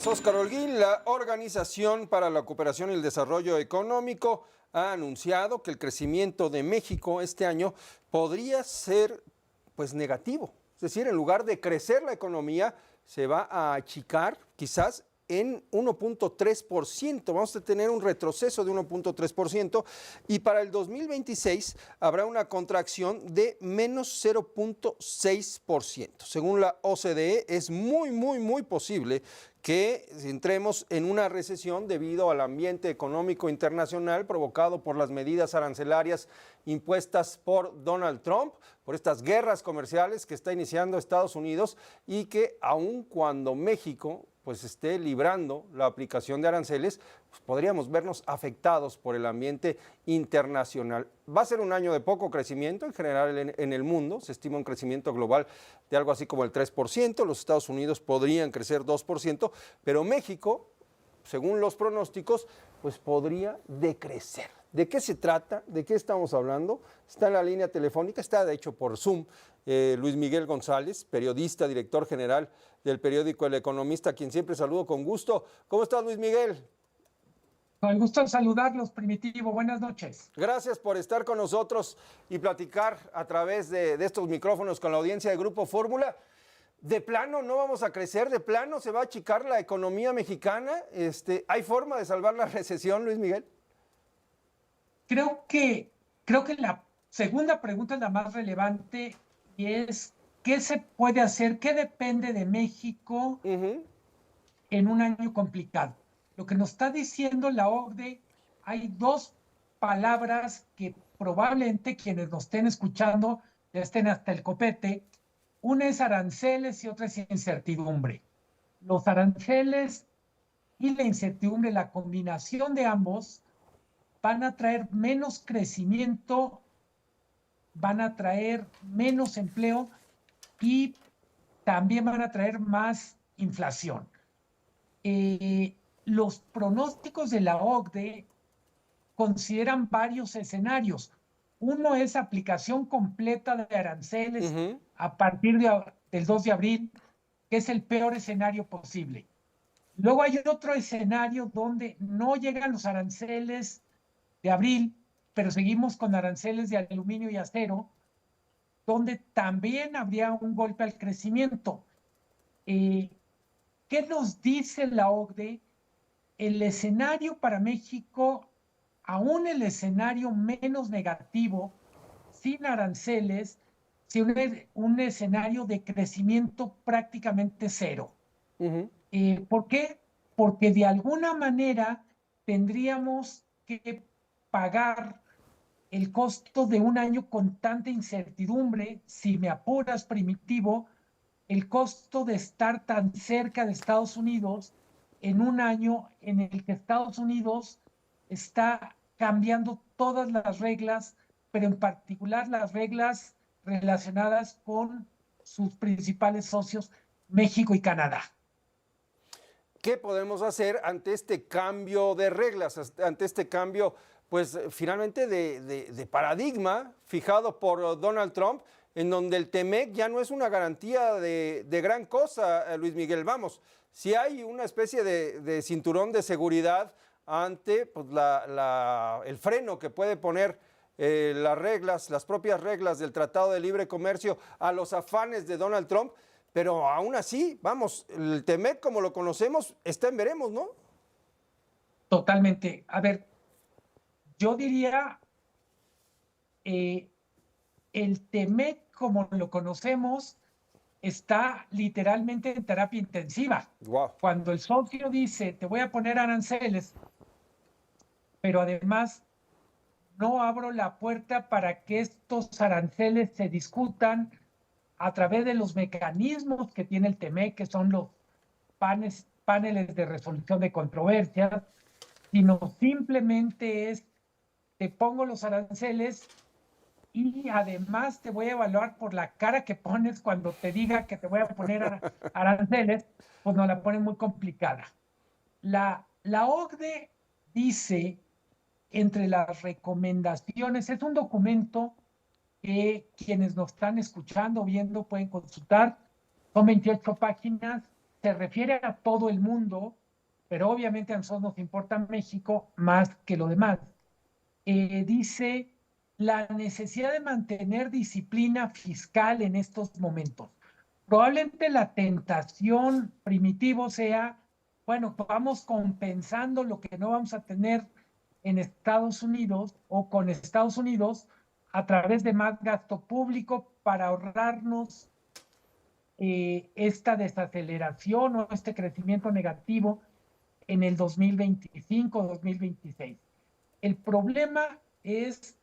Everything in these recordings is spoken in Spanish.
Óscar Holguín, la Organización para la Cooperación y el Desarrollo Económico ha anunciado que el crecimiento de México este año podría ser pues negativo. Es decir, en lugar de crecer la economía, se va a achicar quizás en 1.3%. Vamos a tener un retroceso de 1.3% y para el 2026 habrá una contracción de menos 0.6%. Según la OCDE, es muy posible que entremos en una recesión debido al ambiente económico internacional provocado por las medidas arancelarias impuestas por Donald Trump, por estas guerras comerciales que está iniciando Estados Unidos y que aun cuando México pues esté librando la aplicación de aranceles, pues podríamos vernos afectados por el ambiente internacional. Va a ser un año de poco crecimiento en general en el mundo, se estima un crecimiento global de algo así como el 3%, los Estados Unidos podrían crecer 2%, pero México, según los pronósticos, pues podría decrecer. ¿De qué se trata? ¿De qué estamos hablando? Está en la línea telefónica, está de hecho por Zoom, Luis Miguel González, periodista, director general del periódico El Economista, a quien siempre saludo con gusto. ¿Cómo estás, Luis Miguel? Con el gusto de saludarlos, Primitivo. Buenas noches. Gracias por estar con nosotros y platicar a través de estos micrófonos con la audiencia de Grupo Fórmula. ¿De plano no vamos a crecer? ¿De plano se va a achicar la economía mexicana? ¿Hay forma de salvar la recesión, Luis Miguel? Creo que la segunda pregunta es la más relevante y es ¿qué se puede hacer? ¿Qué depende de México en un año complicado? Lo que nos está diciendo la OCDE, hay dos palabras que probablemente quienes nos estén escuchando ya estén hasta el copete. Una es aranceles y otra es incertidumbre. Los aranceles y la incertidumbre, la combinación de ambos, van a traer menos crecimiento, van a traer menos empleo y también van a traer más inflación. Los pronósticos de la OCDE consideran varios escenarios. Uno es aplicación completa de aranceles a partir del 2 de abril, que es el peor escenario posible. Luego hay otro escenario donde no llegan los aranceles de abril, pero seguimos con aranceles de aluminio y acero, donde también habría un golpe al crecimiento. ¿Qué nos dice la OCDE? El escenario para México, aún el escenario menos negativo, sin aranceles, un escenario de crecimiento prácticamente cero. ¿Por qué? Porque de alguna manera tendríamos que pagar el costo de un año con tanta incertidumbre, si me apuras, Primitivo, el costo de estar tan cerca de Estados Unidos en un año en el que Estados Unidos está cambiando todas las reglas, pero en particular las reglas relacionadas con sus principales socios, México y Canadá. ¿Qué podemos hacer ante este cambio de reglas, ante este cambio, pues finalmente de paradigma fijado por Donald Trump, en donde el TEMEC ya no es una garantía de gran cosa, Luis Miguel? Vamos, si hay una especie de cinturón de seguridad ante pues, el freno que puede poner las propias reglas del Tratado de Libre Comercio a los afanes de Donald Trump, pero aún así, vamos, el TEMEC como lo conocemos está en veremos, ¿no? Totalmente. A ver, yo diría, el TEMEC como lo conocemos está literalmente en terapia intensiva. Wow. Cuando el socio dice, te voy a poner aranceles, pero además no abro la puerta para que estos aranceles se discutan a través de los mecanismos que tiene el TEMEC, que son los paneles de resolución de controversias, sino simplemente es, te pongo los aranceles y además te voy a evaluar por la cara que pones cuando te diga que te voy a poner aranceles, pues nos la ponen muy complicada. La OCDE dice, entre las recomendaciones, es un documento que quienes nos están escuchando, viendo, pueden consultar, son 28 páginas, se refiere a todo el mundo, pero obviamente a nosotros nos importa México más que lo demás. Dice la necesidad de mantener disciplina fiscal en estos momentos. Probablemente la tentación primitivo sea, bueno, vamos compensando lo que no vamos a tener en Estados Unidos o con Estados Unidos a través de más gasto público para ahorrarnos esta desaceleración o este crecimiento negativo en el 2025-2026. El problema es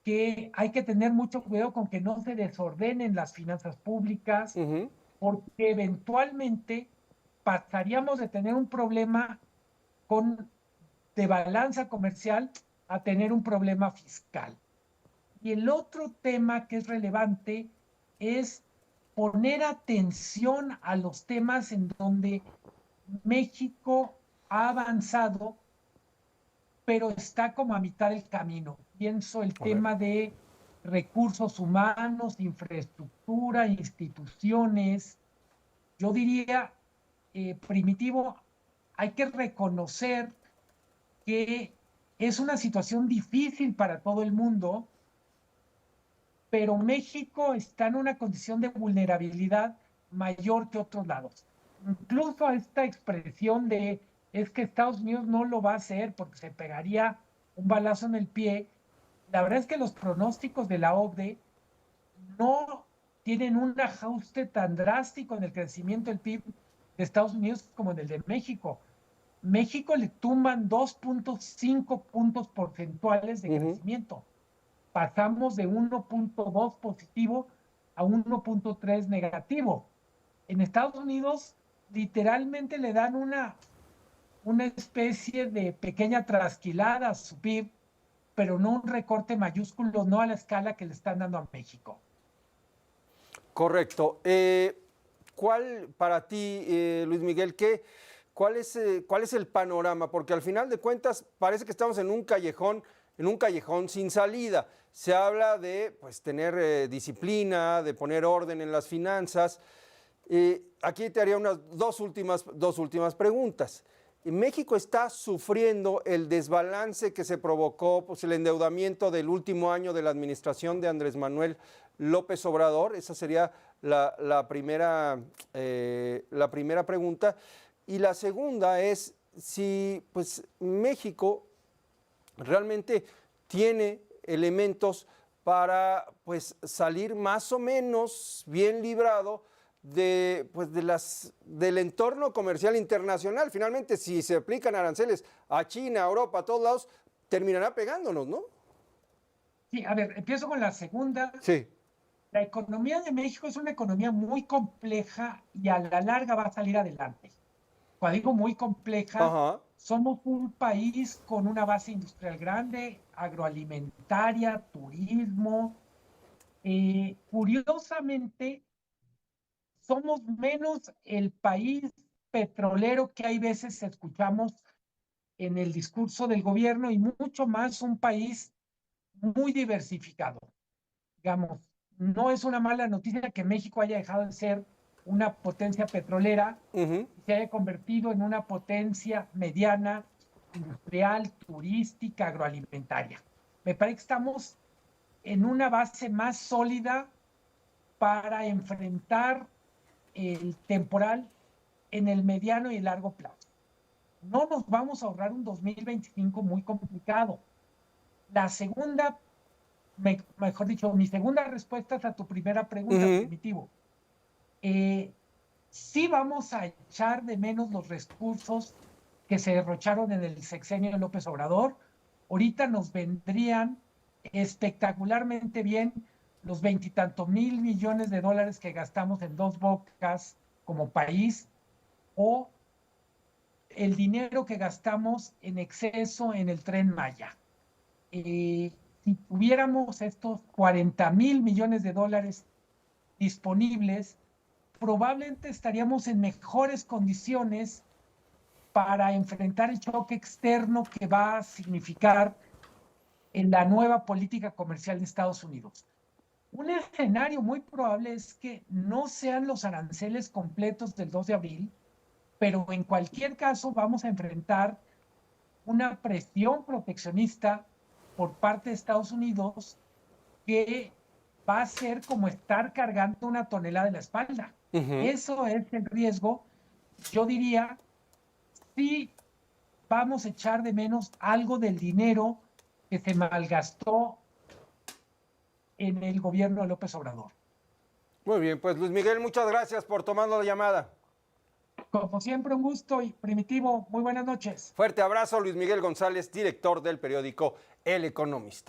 que hay que tener mucho cuidado con que no se desordenen las finanzas públicas, porque eventualmente pasaríamos de tener un problema de balanza comercial a tener un problema fiscal. Y el otro tema que es relevante es poner atención a los temas en donde México ha avanzado, pero está como a mitad del camino. Pienso el tema de recursos humanos, infraestructura, instituciones. Yo diría, Primitivo, hay que reconocer que es una situación difícil para todo el mundo, pero México está en una condición de vulnerabilidad mayor que otros lados. Incluso esta expresión de es que Estados Unidos no lo va a hacer porque se pegaría un balazo en el pie. La verdad es que los pronósticos de la OCDE no tienen un ajuste tan drástico en el crecimiento del PIB de Estados Unidos como en el de México. México le tumban 2.5 puntos porcentuales de crecimiento. Pasamos de 1.2 positivo a 1.3 negativo. En Estados Unidos literalmente le dan una especie de pequeña trasquilada a su PIB, pero no un recorte mayúsculo, no a la escala que le están dando a México. Correcto. ¿Cuál para ti, Luis Miguel, cuál es el panorama? Porque al final de cuentas parece que estamos en un callejón sin salida. Se habla de pues, tener disciplina, de poner orden en las finanzas. Aquí te haría unas dos últimas preguntas. México está sufriendo el desbalance que se provocó, pues, el endeudamiento del último año de la administración de Andrés Manuel López Obrador. Esa sería la primera pregunta. Y la segunda es si pues, México realmente tiene elementos para pues, salir más o menos bien librado del entorno comercial internacional. Finalmente, si se aplican aranceles a China, a Europa, a todos lados, terminará pegándonos, ¿no? Sí, a ver, empiezo con la segunda. Sí. La economía de México es una economía muy compleja y a la larga va a salir adelante. Cuando digo muy compleja, somos un país con una base industrial grande, agroalimentaria, turismo. Curiosamente, somos menos el país petrolero que hay veces escuchamos en el discurso del gobierno y mucho más un país muy diversificado. Digamos, no es una mala noticia que México haya dejado de ser una potencia petrolera y se haya convertido en una potencia mediana, industrial, turística, agroalimentaria. Me parece que estamos en una base más sólida para enfrentar el temporal en el mediano y el largo plazo. No nos vamos a ahorrar un 2025 muy complicado. La segunda, mejor dicho, mi segunda respuesta es a tu primera pregunta, Primitivo. Sí vamos a echar de menos los recursos que se derrocharon en el sexenio de López Obrador. Ahorita nos vendrían espectacularmente bien los 20 y tantos mil millones de dólares que gastamos en Dos Bocas como país, o el dinero que gastamos en exceso en el Tren Maya. Si tuviéramos estos 40 mil millones de dólares disponibles, probablemente estaríamos en mejores condiciones para enfrentar el choque externo que va a significar en la nueva política comercial de Estados Unidos. Un escenario muy probable es que no sean los aranceles completos del 2 de abril, pero en cualquier caso vamos a enfrentar una presión proteccionista por parte de Estados Unidos que va a ser como estar cargando una tonelada en la espalda. Eso es el riesgo. Yo diría, sí vamos a echar de menos algo del dinero que se malgastó en el gobierno de López Obrador. Muy bien, pues Luis Miguel, muchas gracias por tomarnos la llamada. Como siempre, un gusto y Primitivo, muy buenas noches. Fuerte abrazo, Luis Miguel González, director del periódico El Economista.